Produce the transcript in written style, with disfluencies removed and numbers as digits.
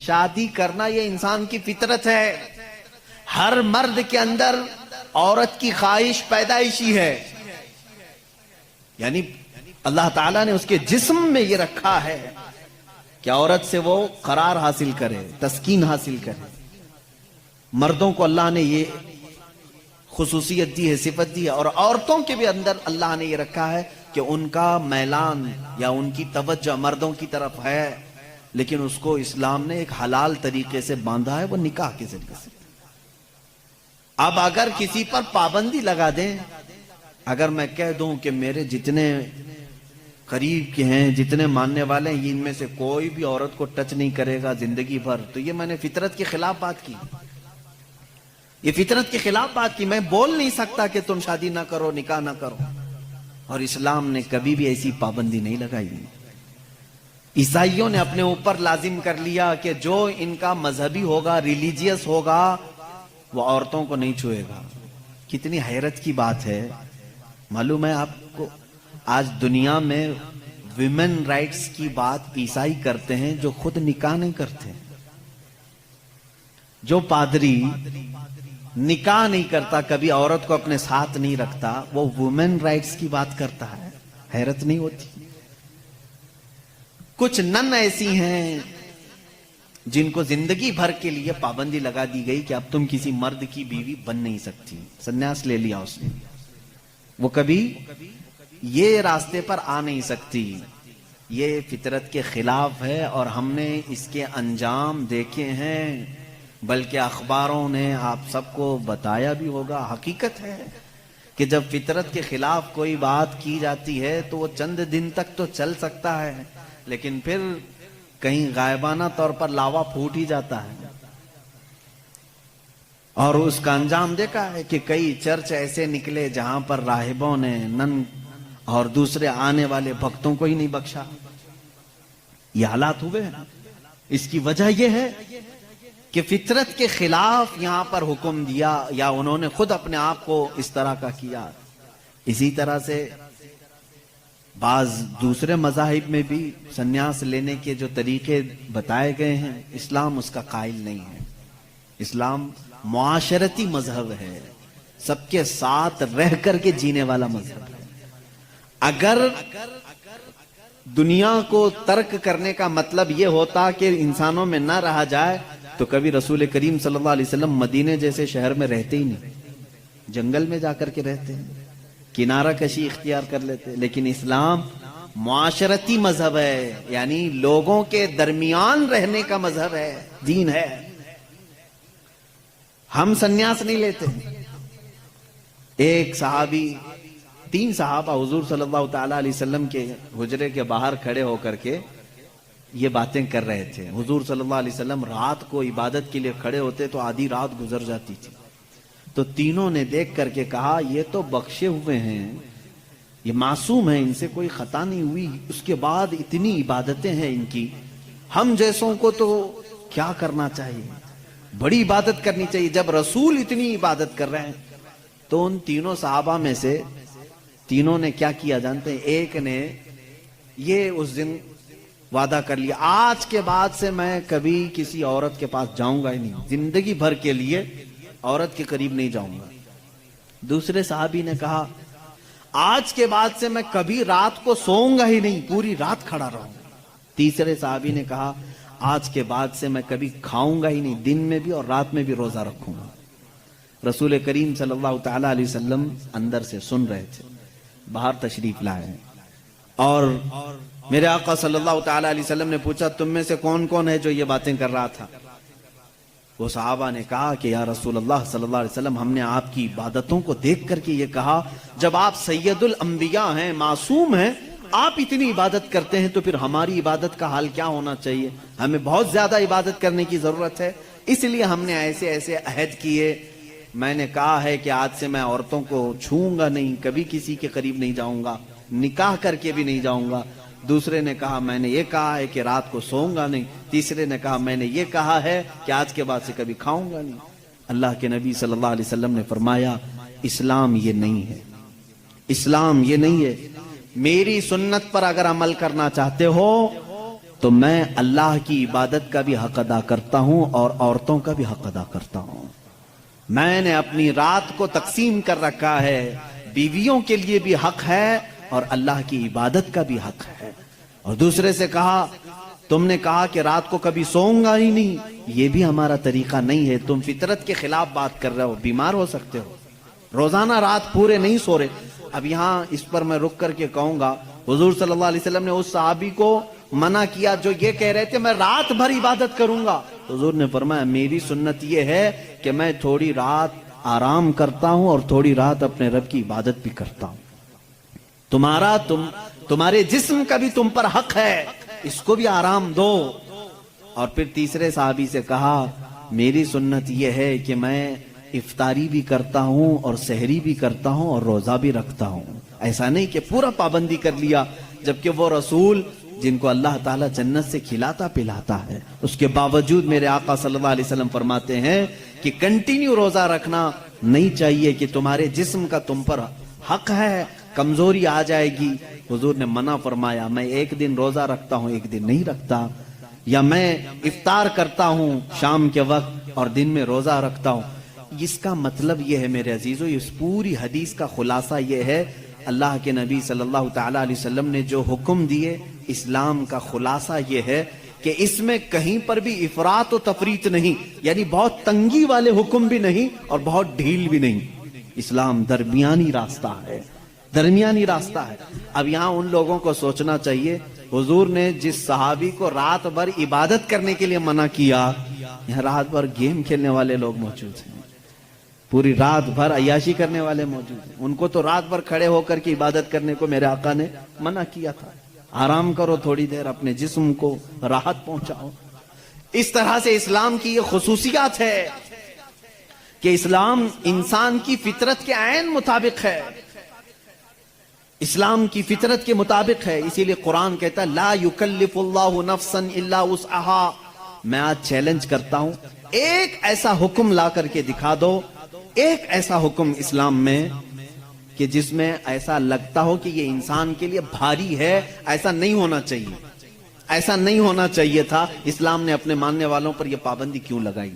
شادی کرنا یہ انسان کی فطرت ہے. ہر مرد کے اندر عورت کی خواہش پیدائشی ہے. یعنی اللہ تعالیٰ نے اس کے جسم میں یہ رکھا ہے کہ عورت سے وہ قرار حاصل کرے، تسکین حاصل کرے. مردوں کو اللہ نے یہ خصوصیت دی ہے، صفت دی ہے، اور عورتوں کے بھی اندر اللہ نے یہ رکھا ہے کہ ان کا میلان یا ان کی توجہ مردوں کی طرف ہے، لیکن اس کو اسلام نے ایک حلال طریقے سے باندھا ہے، وہ نکاح کے ذریعے سے. اب اگر کسی پر پابندی لگا دیں، اگر میں کہہ دوں کہ میرے جتنے قریب کے ہیں، جتنے ماننے والے ہیں، ان میں سے کوئی بھی عورت کو ٹچ نہیں کرے گا زندگی بھر، تو یہ میں نے فطرت کے خلاف بات کی. یہ فطرت کے خلاف بات کی. میں بول نہیں سکتا کہ تم شادی نہ کرو، نکاح نہ کرو، اور اسلام نے کبھی بھی ایسی پابندی نہیں لگائی. عیسائیوں نے اپنے اوپر لازم کر لیا کہ جو ان کا مذہبی ہوگا، ریلیجیس ہوگا، وہ عورتوں کو نہیں چھوئے گا. کتنی حیرت کی بات ہے. معلوم ہے آپ کو آج دنیا میں ویمن رائٹس کی بات عیسائی کرتے ہیں جو خود نکاح نہیں کرتے. جو پادری نکاح نہیں کرتا، کبھی عورت کو اپنے ساتھ نہیں رکھتا، وہ ویمن رائٹس کی بات کرتا ہے. حیرت نہیں ہوتی؟ کچھ نن ایسی ہیں جن کو زندگی بھر کے لیے پابندی لگا دی گئی کہ اب تم کسی مرد کی بیوی بن نہیں سکتی. سنیاس لے لیا اس نے، وہ کبھی یہ راستے پر آ نہیں سکتی. یہ فطرت کے خلاف ہے، اور ہم نے اس کے انجام دیکھے ہیں، بلکہ اخباروں نے آپ سب کو بتایا بھی ہوگا. حقیقت ہے کہ جب فطرت کے خلاف کوئی بات کی جاتی ہے تو وہ چند دن تک تو چل سکتا ہے، لیکن پھر کہیں غائبانہ طور پر لاوا پھوٹ ہی جاتا ہے. اور اس کا انجام دیکھا ہے کہ کئی چرچ ایسے نکلے جہاں پر راہبوں نے نن اور دوسرے آنے والے بھکتوں کو ہی نہیں بخشا. یہ حالات ہوئے ہیں. اس کی وجہ یہ ہے کہ فطرت کے خلاف یہاں پر حکم دیا، یا انہوں نے خود اپنے آپ کو اس طرح کا کیا. اسی طرح سے بعض دوسرے مذاہب میں بھی سنیاس لینے کے جو طریقے بتائے گئے ہیں، اسلام اس کا قائل نہیں ہے. اسلام معاشرتی مذہب ہے، سب کے ساتھ رہ کر کے جینے والا مذہب ہے. اگر دنیا کو ترک کرنے کا مطلب یہ ہوتا کہ انسانوں میں نہ رہا جائے، تو کبھی رسول کریم صلی اللہ علیہ وسلم مدینے جیسے شہر میں رہتے ہی نہیں، جنگل میں جا کر کے رہتے ہیں، کنارہ کشی اختیار کر لیتے. لیکن اسلام معاشرتی مذہب ہے، یعنی لوگوں کے درمیان رہنے کا مذہب ہے، دین ہے. ہم سنیاس نہیں لیتے. ایک صحابی، 3 صحابہ حضور صلی اللہ تعالی علیہ وسلم کے حجرے کے باہر کھڑے ہو کر کے یہ باتیں کر رہے تھے. حضور صلی اللہ علیہ وسلم رات کو عبادت کے لیے کھڑے ہوتے تو آدھی رات گزر جاتی تھی. تو تینوں نے دیکھ کر کے کہا یہ تو بخشے ہوئے ہیں، یہ معصوم ہیں، ان سے کوئی خطا نہیں ہوئی، اس کے بعد اتنی عبادتیں ہیں ان کی، ہم جیسوں کو تو کیا کرنا چاہیے، بڑی عبادت کرنی چاہیے جب رسول اتنی عبادت کر رہے ہیں. تو ان تینوں صحابہ میں سے تینوں نے کیا کیا جانتے ہیں؟ ایک نے یہ اس دن وعدہ کر لیا، آج کے بعد سے میں کبھی کسی عورت کے پاس جاؤں گا ہی نہیں، زندگی بھر کے لیے عورت کے قریب نہیں جاؤں گا. دوسرے صحابی نے کہا آج کے بعد سے میں کبھی رات کو سوؤں گا ہی نہیں، پوری رات کھڑا رہوں گا. تیسرے صحابی نے کہا آج کے بعد سے میں کبھی کھاؤں گا ہی نہیں، دن میں بھی اور رات میں بھی روزہ رکھوں گا. رسول کریم صلی اللہ تعالی علیہ وسلم اندر سے سن رہے تھے، باہر تشریف لائے ہیں، اور میرے آقا صلی اللہ تعالی علیہ وسلم نے پوچھا تم میں سے کون کون ہے جو یہ باتیں کر رہا تھا؟ وہ صحابہ نے کہا کہ یا رسول اللہ صلی اللہ علیہ وسلم، ہم نے آپ کی عبادتوں کو دیکھ کر کے یہ کہا، جب آپ سید الانبیاء ہیں، معصوم ہیں، آپ اتنی عبادت کرتے ہیں تو پھر ہماری عبادت کا حال کیا ہونا چاہیے؟ ہمیں بہت زیادہ عبادت کرنے کی ضرورت ہے، اس لیے ہم نے ایسے ایسے عہد کیے. میں نے کہا ہے کہ آج سے میں عورتوں کو چھوؤں گا نہیں، کبھی کسی کے قریب نہیں جاؤں گا، نکاح کر کے بھی نہیں جاؤں گا. دوسرے نے کہا میں نے یہ کہا ہے کہ رات کو سوؤں گا نہیں. تیسرے نے کہا میں نے یہ کہا ہے کہ آج کے بعد سے کبھی کھاؤں گا نہیں. اللہ کے نبی صلی اللہ علیہ وسلم نے فرمایا اسلام یہ نہیں ہے، اسلام یہ نہیں ہے. میری سنت پر اگر عمل کرنا چاہتے ہو تو میں اللہ کی عبادت کا بھی حق ادا کرتا ہوں اور عورتوں کا بھی حق ادا کرتا ہوں. میں نے اپنی رات کو تقسیم کر رکھا ہے، بیویوں کے لیے بھی حق ہے اور اللہ کی عبادت کا بھی حق ہے. اور دوسرے سے کہا تم نے کہا کہ رات کو کبھی سوؤں گا ہی نہیں، یہ بھی ہمارا طریقہ نہیں ہے، تم فطرت کے خلاف بات کر رہے ہو، بیمار ہو سکتے ہو، روزانہ رات پورے نہیں سو رہے. اب یہاں اس پر میں رک کر کے کہوں گا، حضور صلی اللہ علیہ وسلم نے اس صحابی کو منع کیا جو یہ کہہ رہے تھے میں رات بھر عبادت کروں گا. حضور نے فرمایا میری سنت یہ ہے کہ میں تھوڑی رات آرام کرتا ہوں اور تھوڑی رات اپنے رب کی عبادت بھی کرتا ہوں. تمہارے جسم کا بھی تم پر حق ہے، اس کو بھی آرام دو. اور پھر تیسرے صحابی سے کہا میری سنت یہ ہے کہ میں افطاری بھی کرتا ہوں اور سحری بھی کرتا ہوں اور روزہ بھی رکھتا ہوں. ایسا نہیں کہ پورا پابندی کر لیا، جبکہ وہ رسول جن کو اللہ تعالیٰ جنت سے کھلاتا پلاتا ہے، اس کے باوجود میرے آقا صلی اللہ علیہ وسلم فرماتے ہیں کہ کنٹینیو روزہ رکھنا نہیں چاہیے، کہ تمہارے جسم کا تم پر حق ہے، کمزوری آ جائے گی. حضور نے منع فرمایا میں ایک دن روزہ رکھتا ہوں ایک دن نہیں رکھتا، یا میں افطار کرتا ہوں شام کے وقت اور دن میں روزہ رکھتا ہوں. اس کا مطلب یہ ہے میرے عزیزو، اس پوری حدیث کا خلاصہ یہ ہے، اللہ کے نبی صلی اللہ تعالیٰ علیہ وسلم نے جو حکم دیے، اسلام کا خلاصہ یہ ہے کہ اس میں کہیں پر بھی افراط و تفریط نہیں، یعنی بہت تنگی والے حکم بھی نہیں اور بہت ڈھیل بھی نہیں. اسلام درمیانی راستہ ہے، درمیانی راستہ ہے. اب یہاں ان لوگوں کو سوچنا چاہیے، حضور نے جس صحابی کو رات بھر عبادت کرنے کے لیے منع کیا، یہاں رات بھر گیم کھیلنے والے لوگ موجود ہیں، پوری رات بھر عیاشی کرنے والے موجود ہیں. ان کو تو رات بھر کھڑے ہو کر کے عبادت کرنے کو میرے آقا نے منع کیا تھا. آرام کرو تھوڑی دیر، اپنے جسم کو راحت پہنچاؤ. اس طرح سے اسلام کی یہ خصوصیات ہے کہ اسلام انسان کی فطرت کے عین مطابق ہے، اسلام کی فطرت کے مطابق ہے. اسی لیے قرآن کہتا ہے لا یکلف اللہ نفسا الا وسعها. میں آج چیلنج کرتا ہوں، ایک ایسا حکم لا کر کے دکھا دو، ایک ایسا حکم اسلام میں کہ جس میں ایسا لگتا ہو کہ یہ انسان کے لیے بھاری ہے. ایسا نہیں ہونا چاہیے، ایسا نہیں ہونا چاہیے تھا. اسلام نے اپنے ماننے والوں پر یہ پابندی کیوں لگائی؟